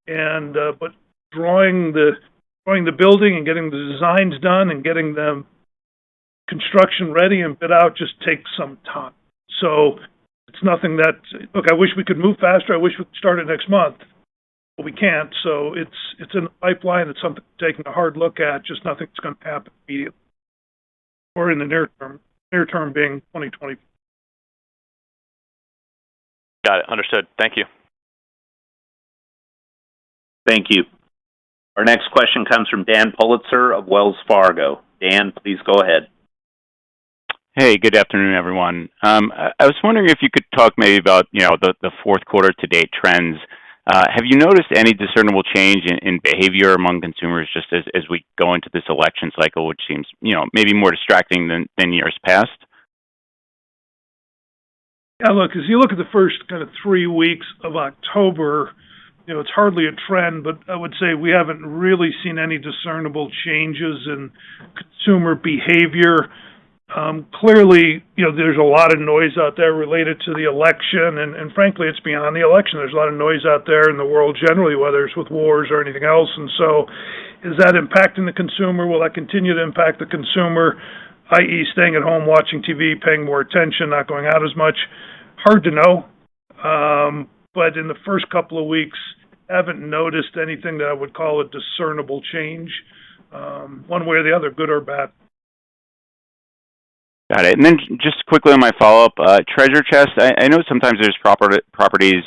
S2: and but drawing the building and getting the designs done and getting them construction ready and bid out just takes some time. So it's nothing that, look, I wish we could move faster. I wish we could start it next month, but we can't. So it's in the pipeline. It's something we're taking a hard look at, just nothing that's going to happen immediately or in the near term being 2020.
S11: Got it. Understood. Thank you.
S1: Thank you. Our next question comes from Dan Politzer of Wells Fargo. Dan, please go ahead.
S12: Hey, good afternoon, everyone. I was wondering if you could talk maybe about, the fourth quarter to date trends. Have you noticed any discernible change in behavior among consumers just as we go into this election cycle, which seems, maybe more distracting than years past?
S2: Yeah, look, as you look at the first kind of 3 weeks of October, it's hardly a trend, but I would say we haven't really seen any discernible changes in consumer behavior. Clearly, there's a lot of noise out there related to the election, and frankly, it's beyond the election. There's a lot of noise out there in the world generally, whether it's with wars or anything else, and so is that impacting the consumer? Will that continue to impact the consumer, i.e. staying at home, watching TV, paying more attention, not going out as much? Hard to know, but in the first couple of weeks, I haven't noticed anything that I would call a discernible change, one way or the other, good or bad.
S12: Got it. And then just quickly on my follow-up, treasure chest, I know sometimes there's properties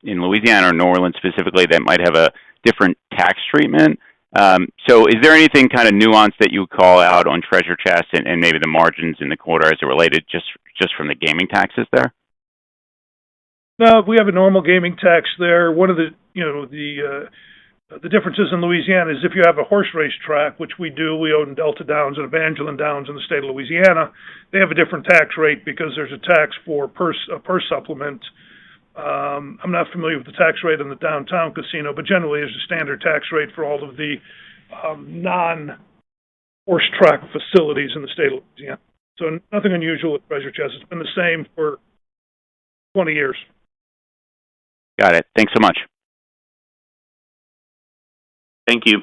S12: in Louisiana or New Orleans specifically that might have a different tax treatment. So is there anything kind of nuanced that you would call out on treasure chest and maybe the margins in the quarter as it related just from the gaming taxes there?
S2: No, we have a normal gaming tax there. One of the differences in Louisiana is if you have a horse race track, which we do, we own Delta Downs and Evangeline Downs in the state of Louisiana, they have a different tax rate because there's a tax for a purse supplement. I'm not familiar with the tax rate in the downtown casino, but generally there's a standard tax rate for all of the non-horse track facilities in the state of Louisiana. So nothing unusual at Treasure Chest. It's been the same for 20 years.
S12: Got it. Thanks so much.
S1: Thank you.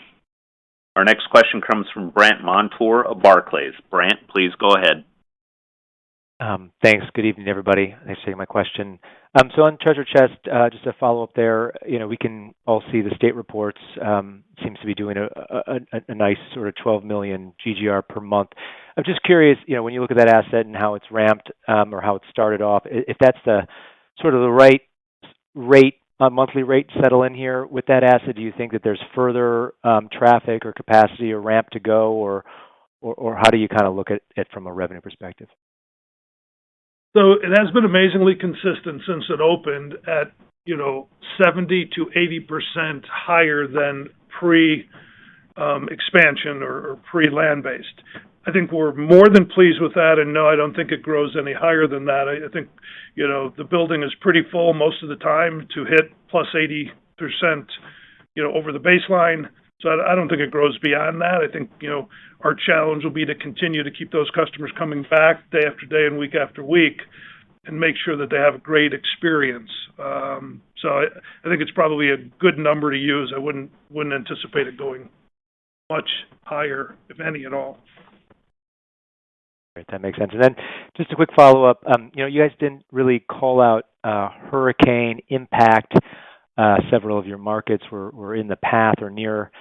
S1: Our next question comes from Brandt Montour of Barclays. Brandt, please go ahead.
S13: Thanks. Good evening, everybody. Thanks for taking my question. So on Treasure Chest, just a follow-up there, we can all see the state reports, seems to be doing a nice sort of 12 million GGR per month. I'm just curious, when you look at that asset and how it's ramped, or how it started off, if that's the sort of the right rate, monthly rate settle in here with that asset. Do you think that there's further traffic or capacity or ramp to go, or how do you kind of look at it from a revenue perspective?
S2: So it has been amazingly consistent since it opened at 70 to 80% higher than pre-expansion or pre-land based. I think we're more than pleased with that, and no, I don't think it grows any higher than that. I think the building is pretty full most of the time to hit plus 80% over the baseline. So I don't think it grows beyond that. I think our challenge will be to continue to keep those customers coming back day after day and week after week, and make sure that they have a great experience. So I think it's probably a good number to use. I wouldn't anticipate it going much higher, if any at all.
S13: Great, that makes sense. And then just a quick follow-up. You guys didn't really call out hurricane impact. Several of your markets were in the path or near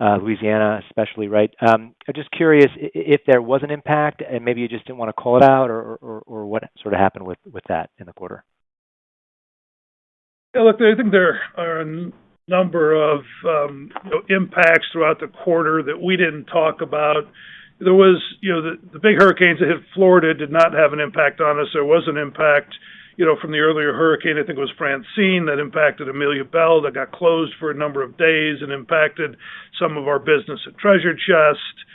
S13: Louisiana, especially, right? I'm just curious if there was an impact, and maybe you just didn't want to call it out, or what sort of happened with that in the quarter.
S2: Yeah, look, I think there are a number of impacts throughout the quarter that we didn't talk about. There was, the big hurricanes that hit Florida did not have an impact on us. There was an impact, from the earlier hurricane. I think it was Francine that impacted Amelia Bell, that got closed for a number of days and impacted some of our business at Treasure Chest.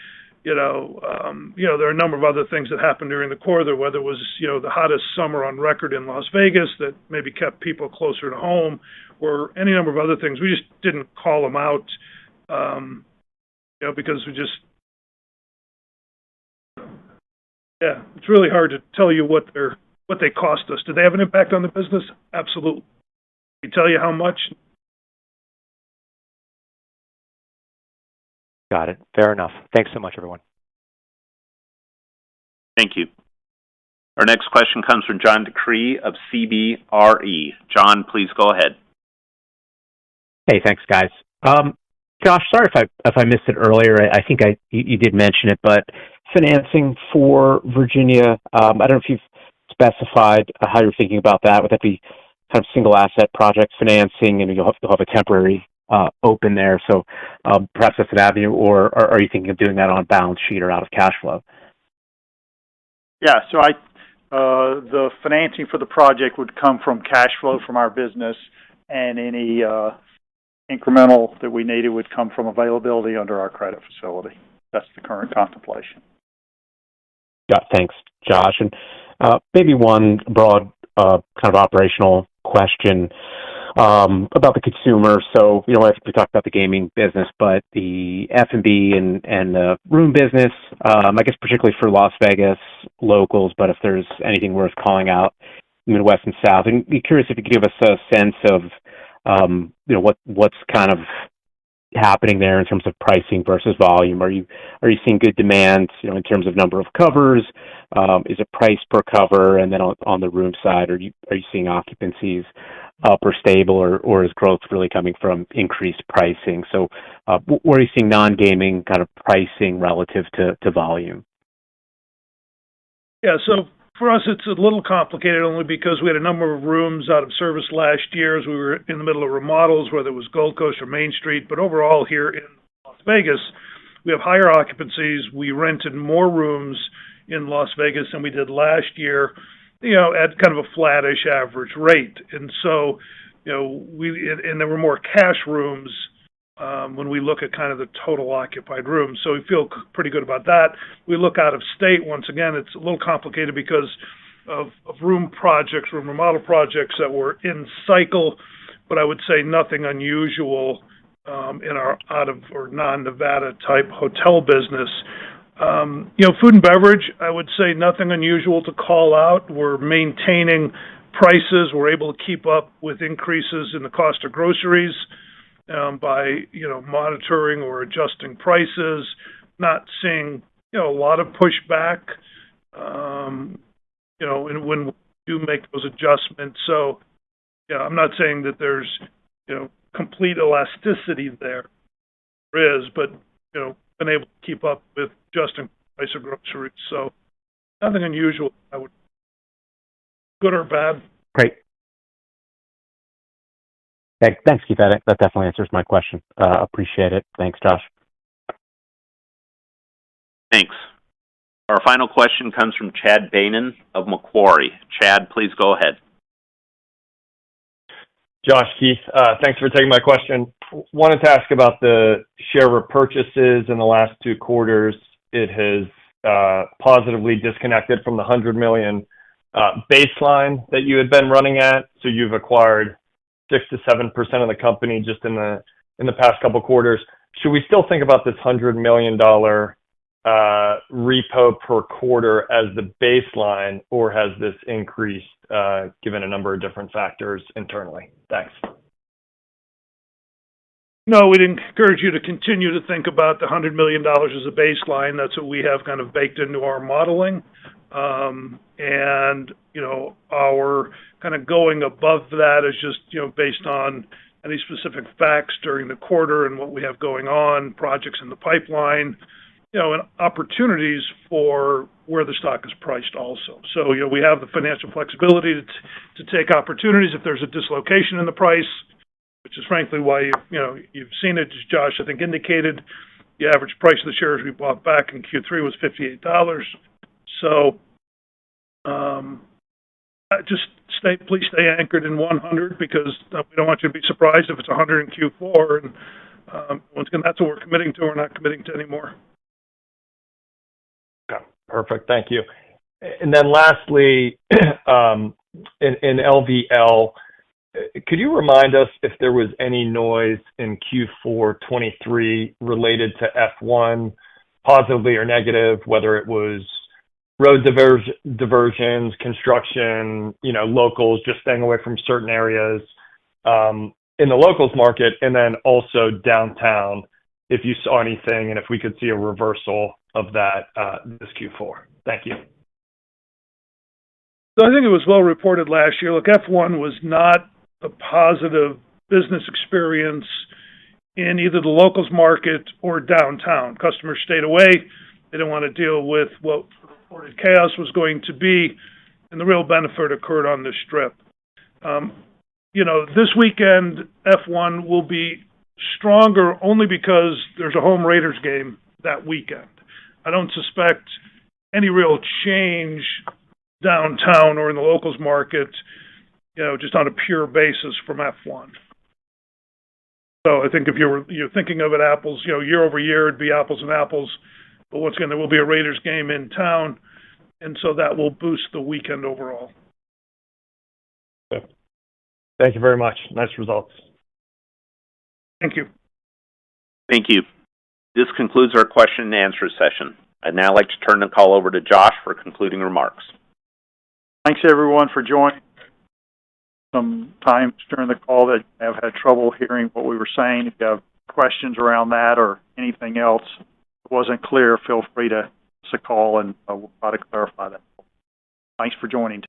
S2: There are a number of other things that happened during the quarter, whether it was, the hottest summer on record in Las Vegas that maybe kept people closer to home, or any number of other things. We just didn't call them out, because it's really hard to tell you what they cost us. Do they have an impact on the business? Absolutely. Can we tell you how much?
S13: Got it. Fair enough. Thanks so much, everyone.
S1: Thank you. Our next question comes from John DeCree of CBRE. John, please go ahead.
S14: Hey, thanks, guys. Josh, sorry if I missed it earlier. I think you did mention it, but financing for Virginia, I don't know if you've specified how you're thinking about that. Would that be kind of single asset project financing, and you'll have a temporary open there? So perhaps that's an avenue, or are you thinking of doing that on balance sheet or out of cash flow?
S3: Yeah, so the financing for the project would come from cash flow from our business, and any incremental that we needed would come from availability under our credit facility. That's the current contemplation.
S14: Yeah, thanks, Josh. And maybe one broad kind of operational question about the consumer. So, we talked about the gaming business, but the F&B and the room business, I guess particularly for Las Vegas locals, but if there's anything worth calling out, Midwest and South. And be curious if you could give us a sense of, what's kind of happening there in terms of pricing versus volume. Are you seeing good demand, in terms of number of covers? Is it price per cover? And then on the room side, are you seeing occupancies up or stable, or is growth really coming from increased pricing? So, where are you seeing non-gaming kind of pricing relative to volume?
S2: Yeah, so for us, it's a little complicated only because we had a number of rooms out of service last year as we were in the middle of remodels, whether it was Gold Coast or Main Street. But overall, here in Las Vegas, we have higher occupancies. We rented more rooms in Las Vegas than we did last year, at kind of a flattish average rate. And so, and there were more cash rooms when we look at kind of the total occupied rooms. So we feel pretty good about that. We look out of state, once again, it's a little complicated because of room remodel projects that were in cycle, but I would say nothing unusual in our out of or non-Nevada type hotel business. Food and beverage, I would say nothing unusual to call out. We're maintaining prices. We're able to keep up with increases in the cost of groceries by monitoring or adjusting prices. Not seeing a lot of pushback. And when we do make those adjustments, so I'm not saying that there's complete elasticity there. There is, but been able to keep up with adjusting price of groceries. So nothing unusual. I would good or bad.
S14: Great. Thanks, Keith. That definitely answers my question. Appreciate it. Thanks, Josh.
S1: Thanks. Our final question comes from Chad Beynon of Macquarie. Chad, please go ahead.
S15: Josh, Keith, thanks for taking my question. Wanted to ask about the share repurchases in the last 2 quarters. It has positively disconnected from the $100 million baseline that you had been running at. So you've acquired 6 to 7% of the company just in the past couple quarters. Should we still think about this $100 million repo per quarter as the baseline, or has this increased given a number of different factors internally? Thanks.
S2: No, we'd encourage you to continue to think about the $100 million as a baseline. That's what we have kind of baked into our modeling. And, our kind of going above that is just, based on any specific facts during the quarter and what we have going on, projects in the pipeline, and opportunities for where the stock is priced also. So, we have the financial flexibility to take opportunities if there's a dislocation in the price, which is frankly why you've seen it, as Josh, I think, indicated. The average price of the shares we bought back in Q3 was $58. So, please stay anchored in 100 because we don't want you to be surprised if it's 100 in Q4. And once again, that's what we're committing to. We're not committing to any more.
S15: Okay, perfect. Thank you. And then lastly, in LVL, could you remind us if there was any noise in Q4 23 related to F1, positively or negative, whether it was road diversions, construction, locals just staying away from certain areas in the locals market, and then also downtown, if you saw anything and if we could see a reversal of that this Q4. Thank you.
S2: So I think it was well reported last year. Look, F1 was not a positive business experience in either the locals market or downtown. Customers stayed away. They didn't want to deal with what reported chaos was going to be, and the real benefit occurred on the Strip. This weekend, F1 will be stronger only because there's a home Raiders game that weekend. I don't suspect any real change downtown or in the locals market, just on a pure basis from F1. So I think if you're thinking of it apples, year over year, it'd be apples and apples. But once again, there will be a Raiders game in town, and so that will boost the weekend overall.
S15: Okay. Thank you very much. Nice results.
S2: Thank you.
S1: Thank you. This concludes our question and answer session. I'd now like to turn the call over to Josh for concluding remarks.
S3: Thanks, everyone, for joining. Some times during the call that you have had trouble hearing what we were saying. If you have questions around that or anything else that wasn't clear, feel free to give us a call and we'll try to clarify that. Thanks for joining.